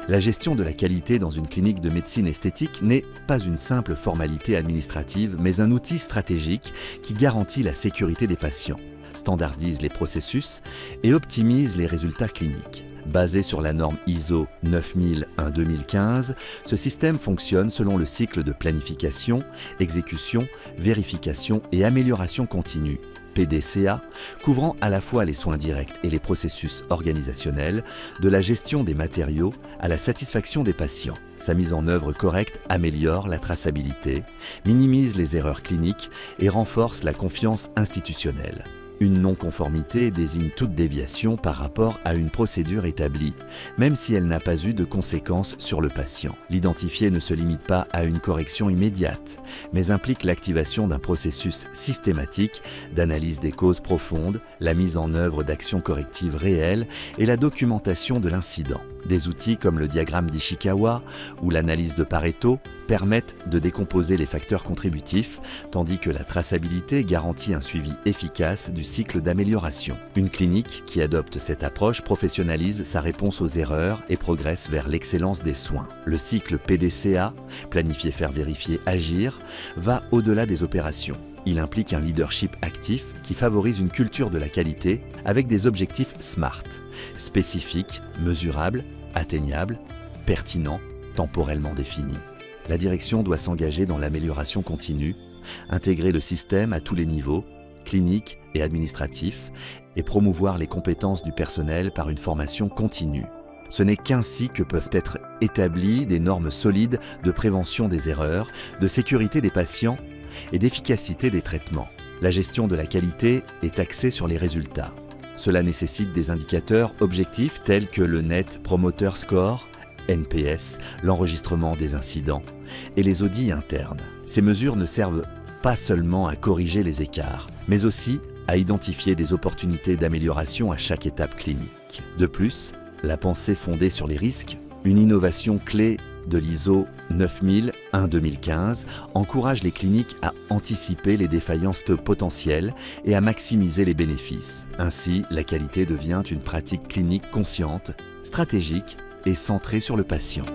La gestion de la qualité dans une clinique de médecine esthétique n'est pas une simple formalité administrative, mais un outil stratégique qui garantit la sécurité des patients, standardise les processus et optimise les résultats cliniques. Basé sur la norme ISO 9001-2015, ce système fonctionne selon le cycle de planification, exécution, vérification et amélioration continue, PDCA, couvrant à la fois les soins directs et les processus organisationnels, de la gestion des matériaux à la satisfaction des patients. Sa mise en œuvre correcte améliore la traçabilité, minimise les erreurs cliniques et renforce la confiance institutionnelle. Une non-conformité désigne toute déviation par rapport à une procédure établie, même si elle n'a pas eu de conséquences sur le patient. L'identifier ne se limite pas à une correction immédiate, mais implique l'activation d'un processus systématique d'analyse des causes profondes, la mise en œuvre d'actions correctives réelles et la documentation de l'incident. Des outils comme le diagramme d'Ishikawa ou l'analyse de Pareto permettent de décomposer les facteurs contributifs, tandis que la traçabilité garantit un suivi efficace du cycle d'amélioration. Une clinique qui adopte cette approche professionnalise sa réponse aux erreurs et progresse vers l'excellence des soins. Le cycle PDCA, planifier, faire, vérifier, agir, va au-delà des opérations. Il implique un leadership actif qui favorise une culture de la qualité avec des objectifs SMART, spécifiques, mesurables, atteignables, pertinents, temporellement définis. La direction doit s'engager dans l'amélioration continue, intégrer le système à tous les niveaux, cliniques et administratifs, et promouvoir les compétences du personnel par une formation continue. Ce n'est qu'ainsi que peuvent être établies des normes solides de prévention des erreurs, de sécurité des patients et d'efficacité des traitements. La gestion de la qualité est axée sur les résultats. Cela nécessite des indicateurs objectifs tels que le Net Promoter Score, NPS, l'enregistrement des incidents et les audits internes. Ces mesures ne servent pas seulement à corriger les écarts, mais aussi à identifier des opportunités d'amélioration à chaque étape clinique. De plus, la pensée fondée sur les risques, une innovation clé de l'ISO 9001-2015 encourage les cliniques à anticiper les défaillances potentielles et à maximiser les bénéfices. Ainsi, la qualité devient une pratique clinique consciente, stratégique et centrée sur le patient.